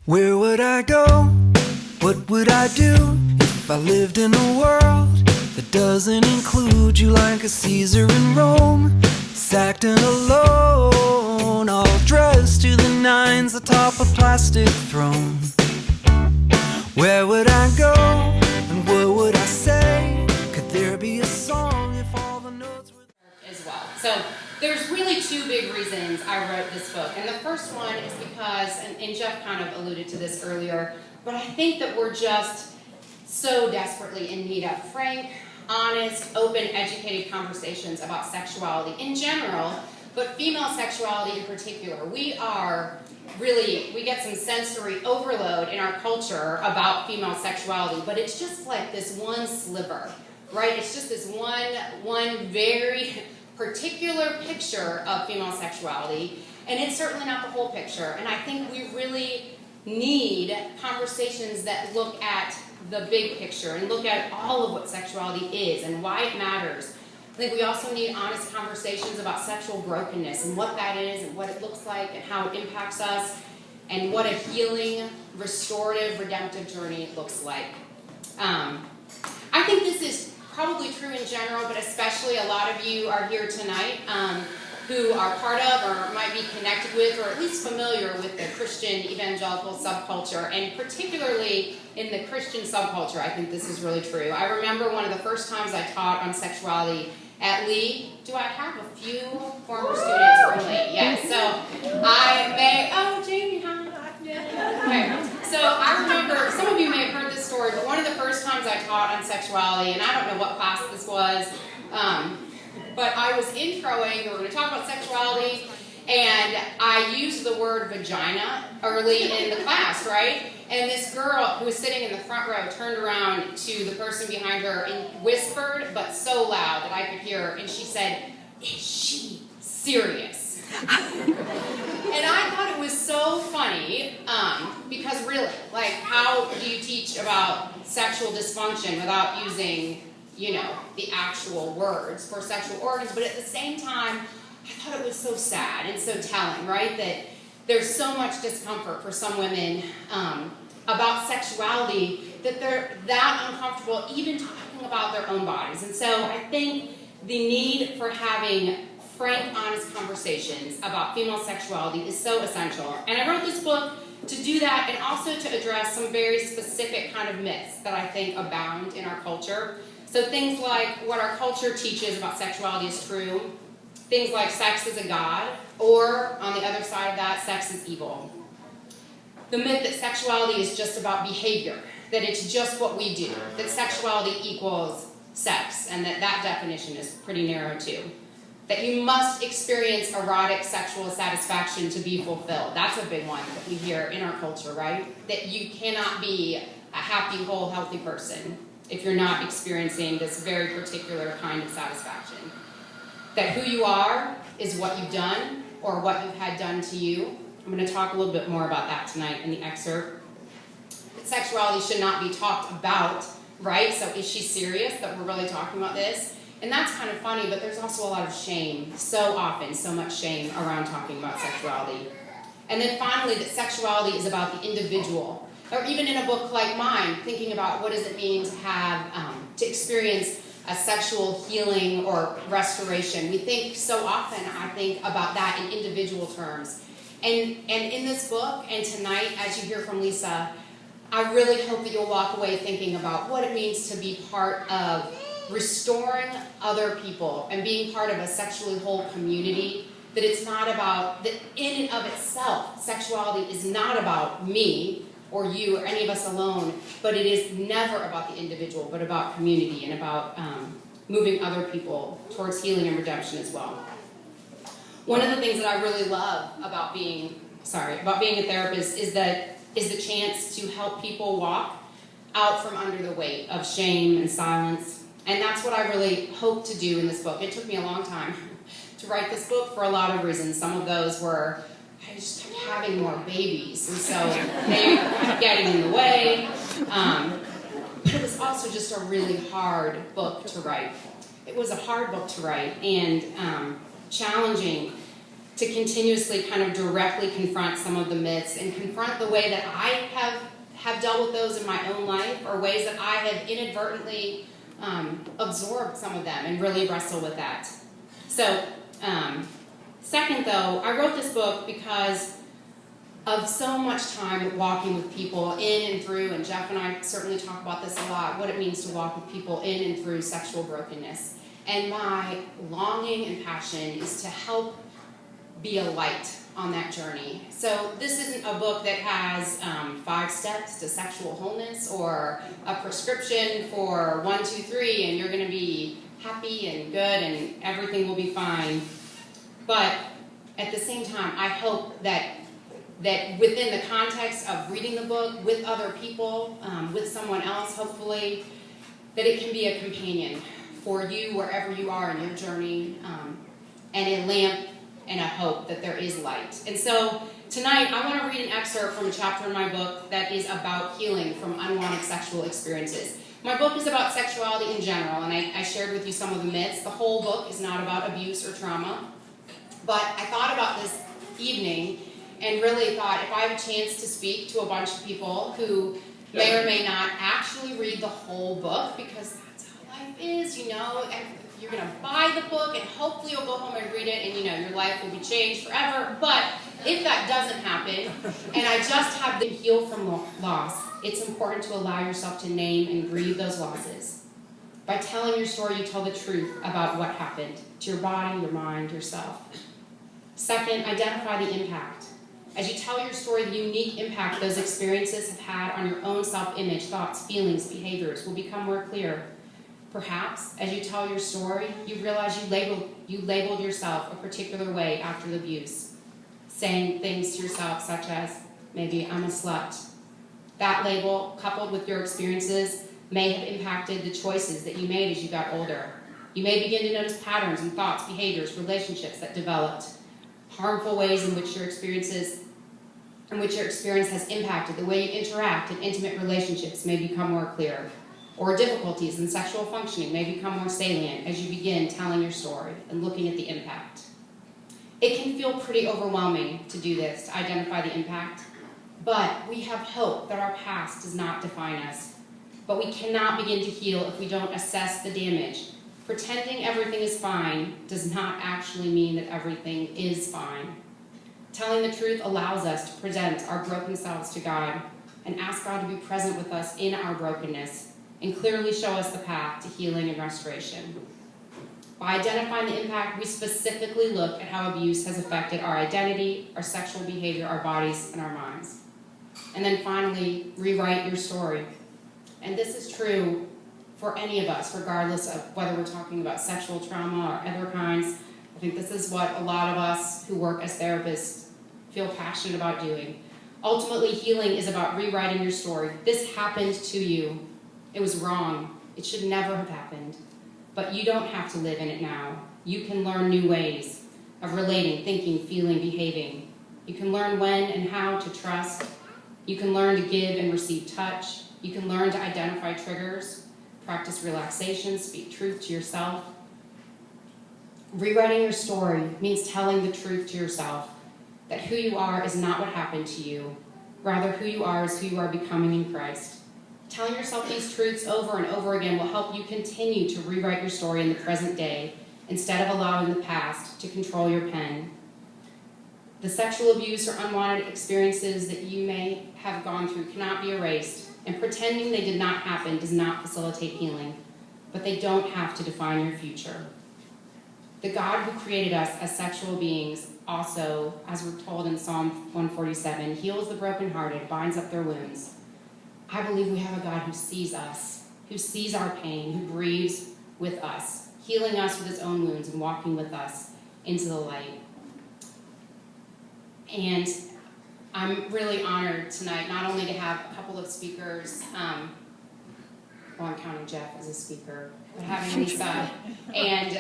Where would I go? What would I do if I lived in a world that doesn't include you, like a Caesar in Rome, sacked and alone, all dressed to the nines atop a plastic throne? Where would I go and what would I say? Could there be a song if all the notes were as well? So there's really two big reasons I wrote this book. And the first one is because, and Jeff kind of alluded to this earlier, but I think that we're just so desperately in need of frank, honest, open, educated conversations about sexuality in general, but female sexuality in particular. We get some sensory overload in our culture about female sexuality, but it's just like this one sliver, right? It's just this one very particular picture of female sexuality, and it's certainly not the whole picture. And I think we really need conversations that look at the big picture and look at all of what sexuality is and why it matters. I think we also need honest conversations about sexual brokenness and what that is and what it looks like and how it impacts us and what a healing, restorative, redemptive journey looks like. I think this is probably true in general, but especially a lot of you are here tonight who are part of or might be connected with or at least familiar with the Christian evangelical subculture, and particularly in the Christian subculture, I think this is really true. I remember one of the first times I taught on sexuality at Lee. Do I have a few former students from Lee? Yes. Jamie, hi. Okay. So I remember, some of you may have heard this story, but one of the first times I taught on sexuality, and I don't know what class this was, but I was introing, we were going to talk about sexuality, and I used the word vagina early in the class, right? And this girl who was sitting in the front row turned around to the person behind her and whispered, but so loud that I could hear her, and she said, "Is she serious?" And I thought it was so funny, because really, like, how do you teach about sexual dysfunction without using, the actual words for sexual organs? But at the same time, I thought it was so sad and so telling, right? That there's so much discomfort for some women about sexuality that they're that uncomfortable even talking about their own bodies. And so I think the need for having frank, honest conversations about female sexuality is so essential. And I wrote this book to do that and also to address some very specific kind of myths that I think abound in our culture. So things like what our culture teaches about sexuality is true, things like sex is a god, or on the other side of that, sex is evil. The myth that sexuality is just about behavior, that it's just what we do, that sexuality equals sex, and that definition is pretty narrow too. That you must experience erotic sexual satisfaction to be fulfilled. That's a big one that we hear in our culture, right? That you cannot be a happy, whole, healthy person if you're not experiencing this very particular kind of satisfaction. That who you are is what you've done or what you've had done to you. I'm going to talk a little bit more about that tonight in the excerpt. That sexuality should not be talked about, right? So is she serious that we're really talking about this? And that's kind of funny, but there's also a lot of shame, so often, so much shame around talking about sexuality. And then finally, that sexuality is about the individual. Or even in a book like mine, thinking about what does it mean to have, to experience a sexual healing or restoration. We think so often, I think, about that in individual terms. And in this book, and tonight, as you hear from Lisa, I really hope that you'll walk away thinking about what it means to be part of restoring other people and being part of a sexually whole community, that it's not about, that in and of itself, sexuality is not about me or you or any of us alone, but it is never about the individual, but about community and about moving other people towards healing and redemption as well. One of the things that I really love about being a therapist is the chance to help people walk out from under the weight of shame and silence. And that's what I really hope to do in this book. It took me a long time to write this book for a lot of reasons. Some of those were, I just kept having more babies, and so they kept getting in the way. But it was also just a really hard book to write. It was a hard book to write and challenging to continuously kind of directly confront some of the myths and confront the way that I have dealt with those in my own life, or ways that I have inadvertently absorbed some of them and really wrestle with that. So, second though, I wrote this book because of so much time walking with people in and through, and Jeff and I certainly talk about this a lot, what it means to walk with people in and through sexual brokenness. And my longing and passion is to help be a light on that journey. So this isn't a book that has 5 steps to sexual wholeness, or a prescription for 1, 2, 3, and you're going to be happy and good and everything will be fine. But at the same time, I hope that within the context of reading the book with other people, with someone else, hopefully, that it can be a companion for you wherever you are in your journey, and a lamp and a hope that there is light. And so tonight I want to read an excerpt from a chapter in my book that is about healing from unwanted sexual experiences. My book is about sexuality in general, and I shared with you some of the myths. The whole book is not about abuse or trauma. But I thought about this evening and really thought, if I have a chance to speak to a bunch of people who may or may not actually read the whole book, because that's how life is, you know, and you're going to buy the book and hopefully you'll go home and read it and, you know, your life will be changed forever. But if that doesn't happen, and I just have to heal from loss, it's important to allow yourself to name and grieve those losses. By telling your story, you tell the truth about what happened to your body, your mind, yourself. Second, identify the impact. As you tell your story, the unique impact those experiences have had on your own self-image, thoughts, feelings, behaviors will become more clear. Perhaps, as you tell your story, you realize you labeled yourself a particular way after the abuse, saying things to yourself such as, maybe I'm a slut. That label, coupled with your experiences, may have impacted the choices that you made as you got older. You may begin to notice patterns in thoughts, behaviors, relationships that developed, harmful ways in which your experience has impacted the way you interact in intimate relationships may become more clear, or difficulties in sexual functioning may become more salient as you begin telling your story and looking at the impact. It can feel pretty overwhelming to do this, to identify the impact, but we have hope that our past does not define us. But we cannot begin to heal if we don't assess the damage. Pretending everything is fine does not actually mean that everything is fine. Telling the truth allows us to present our broken selves to God and ask God to be present with us in our brokenness and clearly show us the path to healing and restoration. By identifying the impact, we specifically look at how abuse has affected our identity, our sexual behavior, our bodies, and our minds. And then finally, rewrite your story. And this is true for any of us, regardless of whether we're talking about sexual trauma or other kinds. I think this is what a lot of us who work as therapists feel passionate about doing. Ultimately, healing is about rewriting your story. This happened to you. It was wrong. It should never have happened. But you don't have to live in it now. You can learn new ways of relating, thinking, feeling, behaving. You can learn when and how to trust. You can learn to give and receive touch. You can learn to identify triggers, practice relaxation, speak truth to yourself. Rewriting your story means telling the truth to yourself, that who you are is not what happened to you. Rather, who you are is who you are becoming in Christ. Telling yourself these truths over and over again will help you continue to rewrite your story in the present day instead of allowing the past to control your pen. The sexual abuse or unwanted experiences that you may have gone through cannot be erased, and pretending they did not happen does not facilitate healing, but they don't have to define your future. The God who created us as sexual beings also, as we're told in Psalm 147, heals the brokenhearted, binds up their wounds. I believe we have a God who sees us, who sees our pain, who grieves with us, healing us with his own wounds and walking with us into the light. And I'm really honored tonight not only to have a couple of speakers, well, I'm counting Jeff as a speaker, but having Lisa, and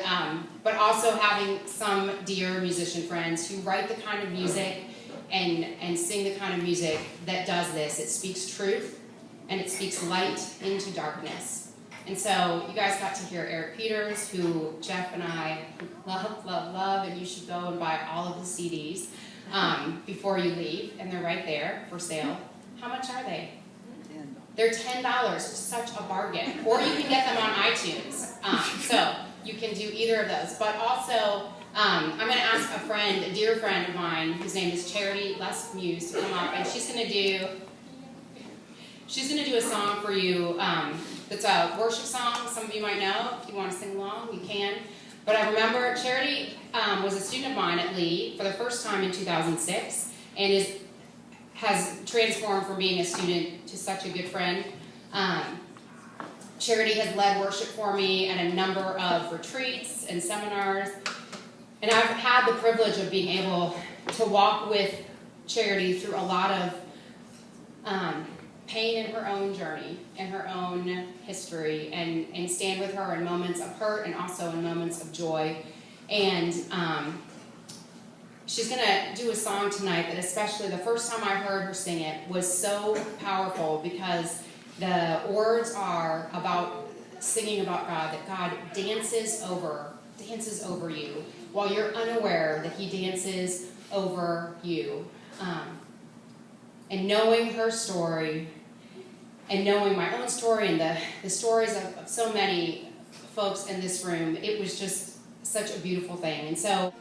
but also having some dear musician friends who write the kind of music and sing the kind of music that does this. It speaks truth and it speaks light into darkness. And so you guys got to hear Eric Peters, who Jeff and I love, and you should go and buy all of the CDs before you leave, and they're right there for sale. How much are they? They're $10, such a bargain. Or you can get them on iTunes. So you can do either of those. But also, I'm going to ask a dear friend of mine, whose name is Charity Lesmuse, to come up, and she's going to do a song for you. That's a worship song. Some of you might know. If you want to sing along, you can. But I remember Charity was a student of mine at Lee for the first time in 2006, and has transformed from being a student to such a good friend. Charity has led worship for me at a number of retreats and seminars, and I've had the privilege of being able to walk with Charity through a lot of pain in her own journey and her own history, and stand with her in moments of hurt and also in moments of joy. And she's going to do a song tonight that, especially the first time I heard her sing it, was so powerful, because the words are about singing about God, that God dances over you while you're unaware that he dances over you. And knowing her story, and knowing my own story, and the stories of so many folks in this room, it was just such a beautiful thing. And so